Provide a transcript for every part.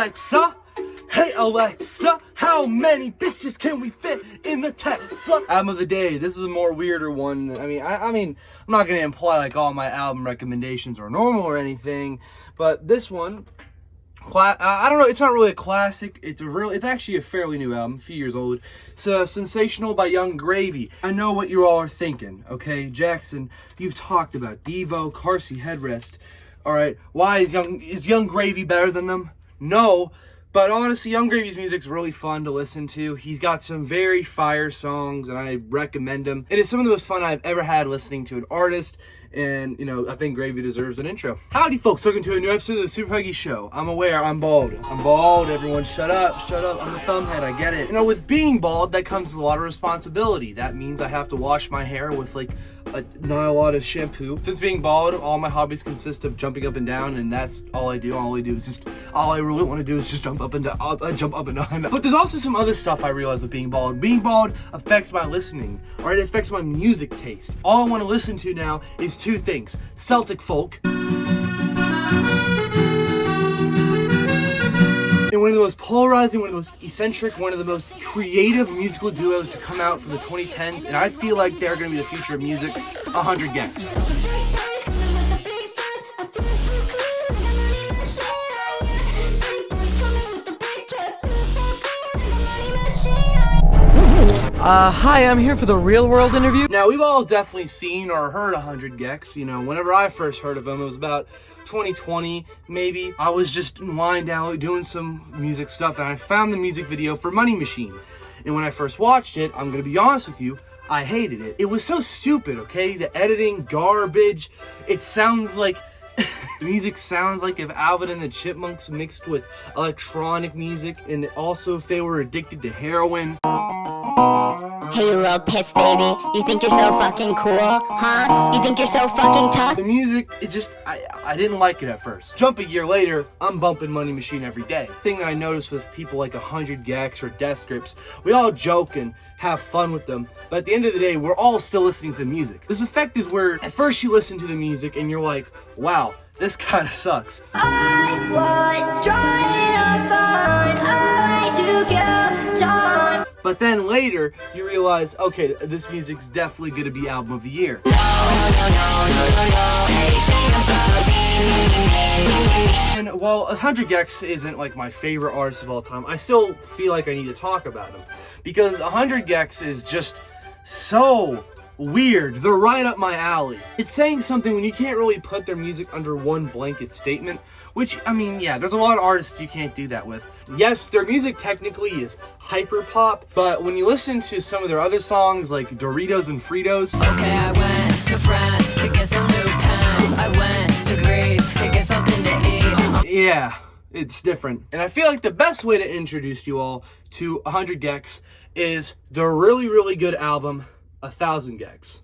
Alexa, hey Alexa, how many bitches can we fit in the Tesla? Album of the day. This is a more weirder one. I mean, I'm not gonna imply like all my album recommendations are normal or anything, but this one, I don't know. It's not really a classic. It's actually a fairly new album, a few years old. It's Sensational by Young Gravy. I know what you all are thinking. Okay, Jackson, you've talked about Devo, Car Seat Headrest. All right, why is Young Gravy better than them? No. But honestly, Young Gravy's music's really fun to listen to. He's got some very fire songs, and I recommend him. It is some of the most fun I've ever had listening to an artist, and, you know, I think Gravy deserves an intro. Howdy, folks. Welcome to a new episode of the Super Puggy Show. I'm aware, I'm bald. I'm bald. Everyone shut up. Shut up. I'm the thumbhead. I get it. You know, with being bald, that comes with a lot of responsibility. That means I have to wash my hair with, like, not a lot of shampoo. Since being bald, all my hobbies consist of jumping up and down, and that's all I do. All I really want to do is just jump up and down, jump up and down. But there's also some other stuff I realized with being bald. Being bald affects my listening, all right? It affects my music taste. All I want to listen to now is two things: Celtic folk, and one of the most polarizing, one of the most eccentric, one of the most creative musical duos to come out from the 2010s, and I feel like they're going to be the future of music, 100 GECS. Hi, I'm here for the real world interview. Now, we've all definitely seen or heard 100 GECS. You know, whenever I first heard of them, it was about 2020, maybe. I was just lying down doing some music stuff, and I found the music video for Money Machine. And when I first watched it, I'm gonna be honest with you, I hated it. It was so stupid, okay? The editing, garbage. It sounds like the music sounds like if Alvin and the Chipmunks mixed with electronic music, and also if they were addicted to heroin. Hey, you little piss baby, you think you're so fucking cool, huh? You think you're so fucking tough? The music, it just, I didn't like it at first. Jump a year later, I'm bumping Money Machine every day. The thing that I noticed with people like 100 GECS or Death Grips, we all joke and have fun with them, but at the end of the day, we're all still listening to the music. This effect is where, at first you listen to the music and you're like, wow, this kind of sucks. I was trying to find a way to kill time. But then later, you realize, okay, this music's definitely gonna be album of the year. And while 100 GECS isn't like my favorite artist of all time, I still feel like I need to talk about him. Because 100 GECS is just so weird. They're right up my alley. It's saying something when you can't really put their music under one blanket statement, which, I mean, yeah, there's a lot of artists you can't do that with. Yes, their music technically is hyper pop, but when you listen to some of their other songs like Doritos and Fritos. Okay, I went to France to get some new pens. I went to Greece to get something to eat. Yeah, it's different. And I feel like the best way to introduce you all to 100 GECS is the really, really good album, 1000 GECS.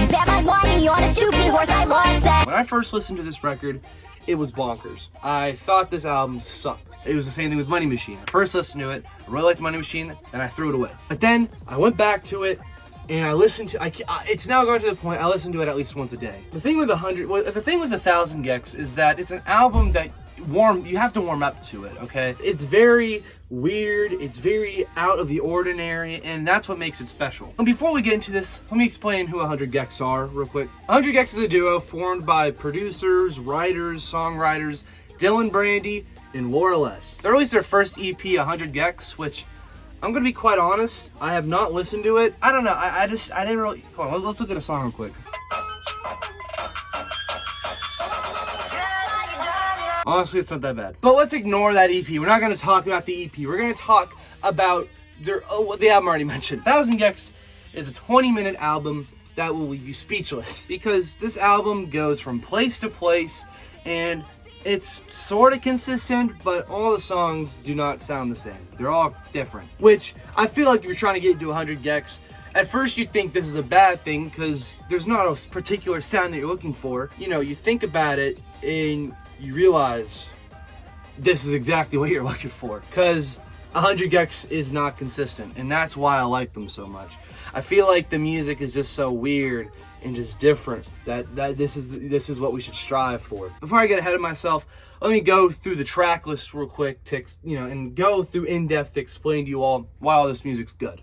Bet my money on a stupid horse, I love that. When I first listened to this record, it was bonkers. I thought this album sucked. It was the same thing with Money Machine. I first listened to it, I really liked Money Machine, and I threw it away. But then I went back to it, and I listened to it's now gone to the point I listen to it at least once a day. The thing with 1000 GECS is that it's an album that you have to warm up to it, okay? It's very weird, it's very out of the ordinary, and that's what makes it special. And before we get into this, let me explain who 100 GECS are real quick. 100 GECS is a duo formed by producers, writers, songwriters, Dylan Brandy, and Laura Les. They released their first EP, 100 GECS, which, I'm gonna be quite honest, I have not listened to it. I don't know, I didn't really, hold on, let's look at a song real quick. Honestly, it's not that bad. But let's ignore that EP. We're not going to talk about the EP. We're going to talk about the album I already mentioned. 1000 GECS is a 20-minute album that will leave you speechless, because this album goes from place to place, and it's sort of consistent, but all the songs do not sound the same. They're all different, which I feel like if you're trying to get into 100 GECS, at first you'd think this is a bad thing because there's not a particular sound that you're looking for. You know, you think about it and you realize this is exactly what you're looking for, because 100 GECS is not consistent, and that's why I like them so much. I feel like the music is just so weird and just different that this is what we should strive for. Before I get ahead of myself, let me go through the track list real quick to, and go through in depth to explain to you all why all this music's good.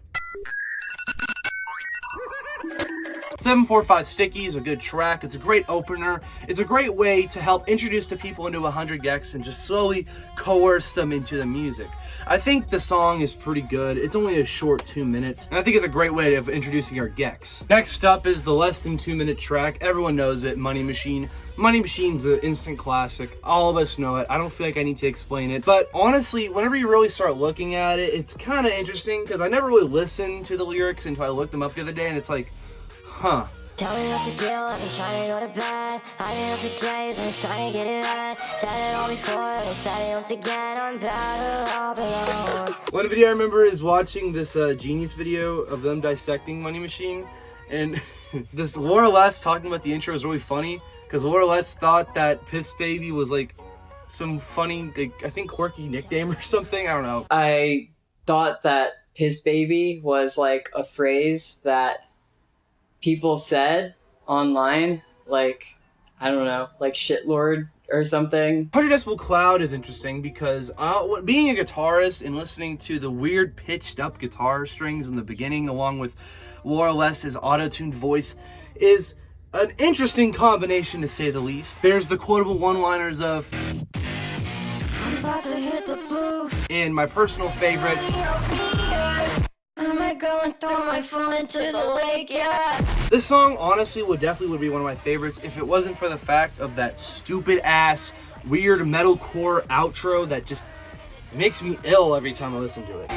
745 Sticky is a good track. It's a great opener. It's a great way to help introduce the people into 100 GECS and just slowly coerce them into the music. I think the song is pretty good. It's only a short 2 minutes, and I think it's a great way of introducing our GECS. Next up is the less than 2 minute track. Everyone knows it, Money Machine. Money Machine's an instant classic. All of us know it. I don't feel like I need to explain it. But honestly, whenever you really start looking at it, it's kind of interesting because I never really listened to the lyrics until I looked them up the other day, and it's like, huh. Tell me what to do, I've been trying to go to bed. I've been up for days, been trying to get it right. Said it all before, I said it once again. I'm better off alone. One video I remember is watching this Genius video of them dissecting Money Machine, and this Laura Les talking about the intro is really funny because Laura Les thought that Piss Baby was like some funny, like, I think quirky nickname or something. I don't know. I thought that Piss Baby was like a phrase that people said online, like, I don't know, like shitlord or something. 100 Decibel Cloud is interesting because being a guitarist and listening to the weird pitched up guitar strings in the beginning along with Laura Les's auto-tuned voice is an interesting combination to say the least. There's the quotable one-liners of I'm about to hit the booth. and my personal favorite, I might go and throw my phone into the lake, yeah. this song honestly would be one of my favorites if it wasn't for the fact of that stupid ass weird metalcore outro that just makes me ill every time I listen to it.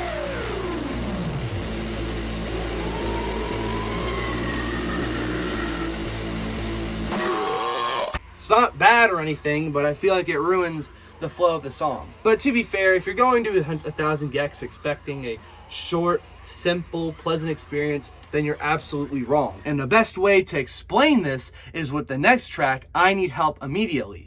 It's not bad or anything, but I feel like it ruins the flow of the song. But to be fair, if you're going to 1,000 GECS expecting a short, simple, pleasant experience, then you're absolutely wrong. And the best way to explain this is with the next track, I Need Help Immediately.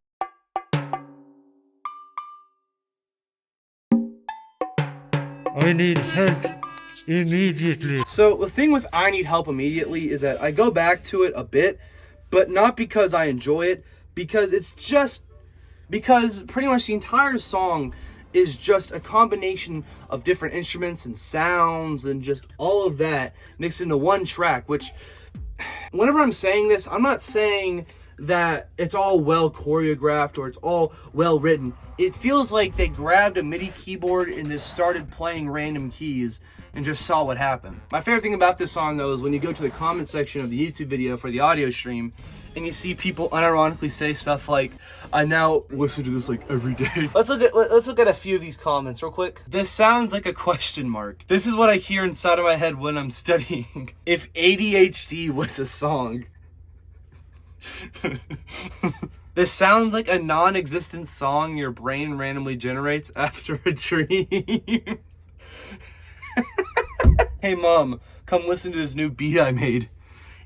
I need help immediately. So the thing with I Need Help Immediately is that I go back to it a bit, but not because I enjoy it, because because pretty much the entire song is just a combination of different instruments and sounds and just all of that mixed into one track, which whenever I'm saying this, I'm not saying that it's all well choreographed or it's all well written. It feels like they grabbed a MIDI keyboard and just started playing random keys and just saw what happened. My favorite thing about this song though is when you go to the comment section of the YouTube video for the audio stream and you see people unironically say stuff like, I now listen to this like every day. Let's look at a few of these comments real quick. This sounds like a question mark. This is what I hear inside of my head when I'm studying. If ADHD was a song. This sounds like a non-existent song your brain randomly generates after a dream. Hey mom, come listen to this new beat I made.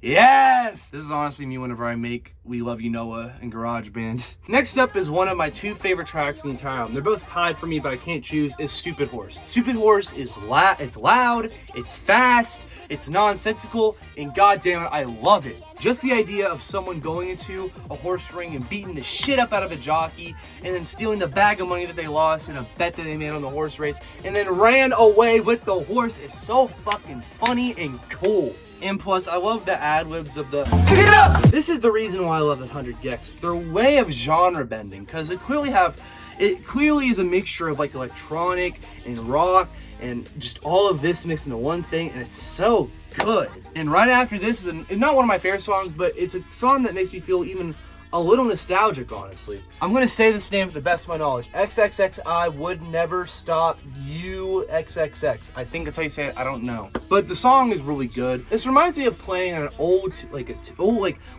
Yes! This is honestly me whenever I make We Love You Noah and GarageBand. Next up is one of my two favorite tracks in the entire album. They're both tied for me, but I can't choose, is Stupid Horse. Stupid Horse is it's loud, it's fast, it's nonsensical, and goddamn it, I love it. Just the idea of someone going into a horse ring and beating the shit up out of a jockey and then stealing the bag of money that they lost in a bet that they made on the horse race and then ran away with the horse is so fucking funny and cool. And plus, I love the ad-libs of the pick it up! This is the reason why I love 100 GECS. Their way of genre bending, because it clearly is a mixture of like electronic and rock and just all of this mixed into one thing, and it's so good. And right after this is not one of my favorite songs, but it's a song that makes me feel even a little nostalgic, honestly. I'm gonna say this name to the best of my knowledge. XXXI would never stop you XXX. I think that's how you say it, I don't know. But the song is really good. This reminds me of playing on an old,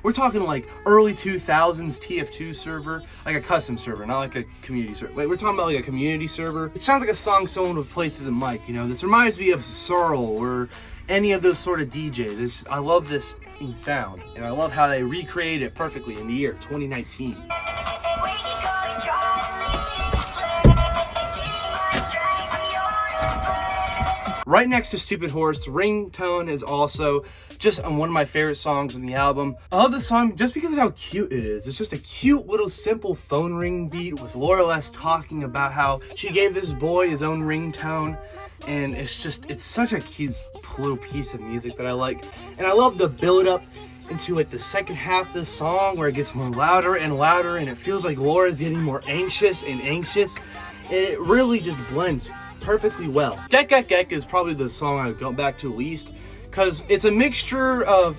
we're talking like early 2000s TF2 server, like a custom server, not like a community server. Like we're talking about like a community server. It sounds like a song someone would play through the mic, you know? This reminds me of Searle or any of those sort of DJs. I love this sound, and I love how they recreated it perfectly in the year 2019. Right next to Stupid Horse, Ringtone is also just one of my favorite songs on the album. I love the song just because of how cute it is. It's just a cute little simple phone ring beat with Laura Les talking about how she gave this boy his own ringtone. And it's such a cute little piece of music that I like. And I love the build up into like the second half of the song where it gets more louder and louder, and it feels like Laura's getting more anxious and anxious. And it really just blends perfectly well. GECS GECS is probably the song I go back to least, because it's a mixture of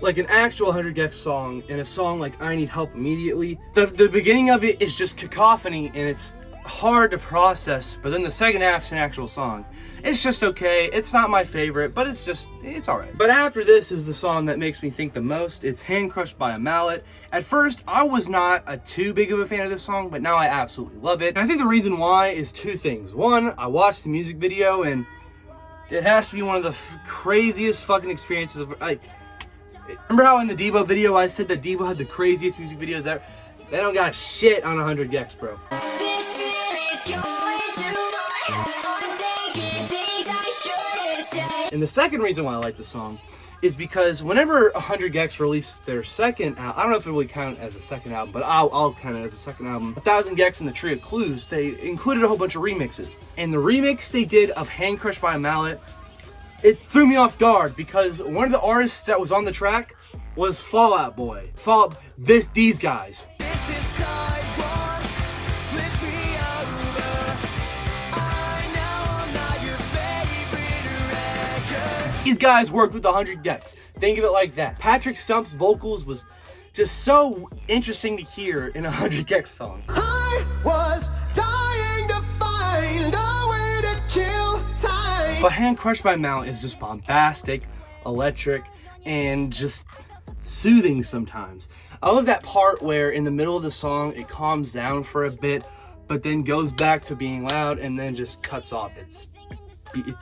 like an actual 100 GECS song and a song like I Need Help Immediately. The beginning of it is just cacophony and it's hard to process, but then the second half's an actual song. It's just okay. It's not my favorite, but it's alright. But after this is the song that makes me think the most. It's Handcrushed by a Mallet. At first, I was not too big of a fan of this song, but now I absolutely love it. And I think the reason why is two things. One, I watched the music video, and it has to be one of the craziest fucking experiences of, like, remember how in the Devo video I said that Devo had the craziest music videos ever? They don't got shit on 100 GECS, bro. And the second reason why I like the song is because whenever 100 GECS released their second album, I don't know if it would count as a second album, but I'll count it as a second album. 1000 GECS and the Tree of Clues, they included a whole bunch of remixes. And the remix they did of Handcrushed by a Mallet, it threw me off guard because one of the artists that was on the track was Fall Out Boy. These guys. These guys worked with 100 GECS. Think of it like that. Patrick Stump's vocals was just so interesting to hear in a 100 GECS song. I was dying to find a way to kill time. But Handcrushed by Mallet is just bombastic, electric, and just soothing sometimes. I love that part where in the middle of the song it calms down for a bit, but then goes back to being loud and then just cuts off. It's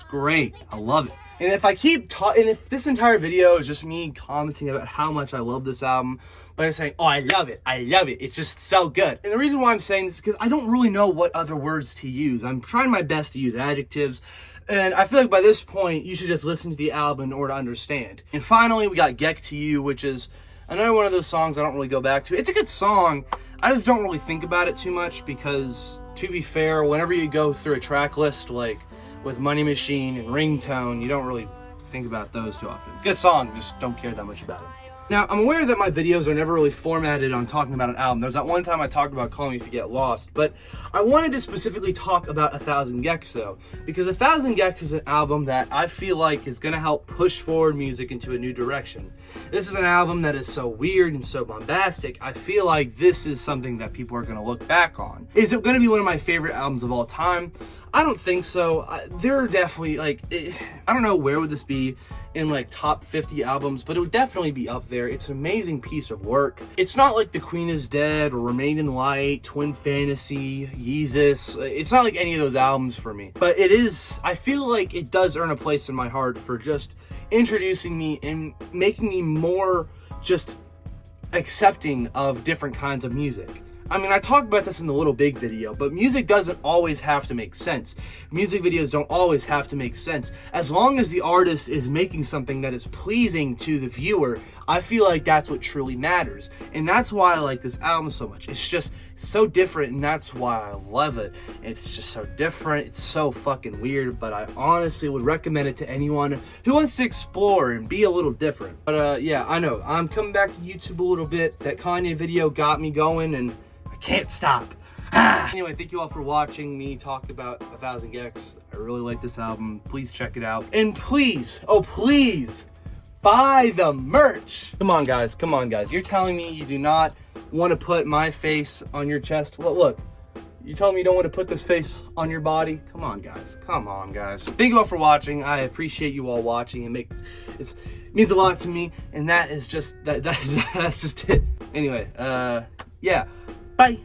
great. I love it. And if this entire video is just me commenting about how much I love this album, by saying, oh, I love it, it's just so good. And the reason why I'm saying this is because I don't really know what other words to use. I'm trying my best to use adjectives, and I feel like by this point, you should just listen to the album in order to understand. And finally, we got Get To You, which is another one of those songs I don't really go back to. It's a good song, I just don't really think about it too much because, to be fair, whenever you go through a track list, like with Money Machine and Ringtone, you don't really think about those too often. Good song, just don't care that much about it. Now, I'm aware that my videos are never really formatted on talking about an album. There's that one time I talked about Call Me If You Get Lost, but I wanted to specifically talk about 1000 GECS though, because 1000 GECS is an album that I feel like is going to help push forward music into a new direction. This is an album that is so weird and so bombastic, I feel like this is something that people are going to look back on. Is it going to be one of my favorite albums of all time? I don't think so. There are definitely, like, I don't know where would this be in like top 50 albums, but it would definitely be up there. It's an amazing piece of work. It's not like The Queen Is Dead or Remain in Light, Twin Fantasy, Yeezus. It's not like any of those albums for me, but it is, I feel like it does earn a place in my heart for just introducing me and making me more just accepting of different kinds of music. I mean, I talked about this in the Little Big video, but music doesn't always have to make sense. Music videos don't always have to make sense. As long as the artist is making something that is pleasing to the viewer, I feel like that's what truly matters. And that's why I like this album so much. It's just so different, and that's why I love it. It's just so different. It's so fucking weird, but I honestly would recommend it to anyone who wants to explore and be a little different. But yeah, I know, I'm coming back to YouTube a little bit. That Kanye video got me going, and can't stop. Anyway, thank you all for watching me talk about 1000 GECS. I really like this album. Please check it out. And please, oh please, buy the merch. Come on guys, come on guys. You're telling me you do not want to put my face on your chest? Well, look, you telling me you don't want to put this face on your body? Come on guys, come on guys. Thank you all for watching. I appreciate you all watching. It means a lot to me, and that is just, that's just it. Anyway, yeah. Bye.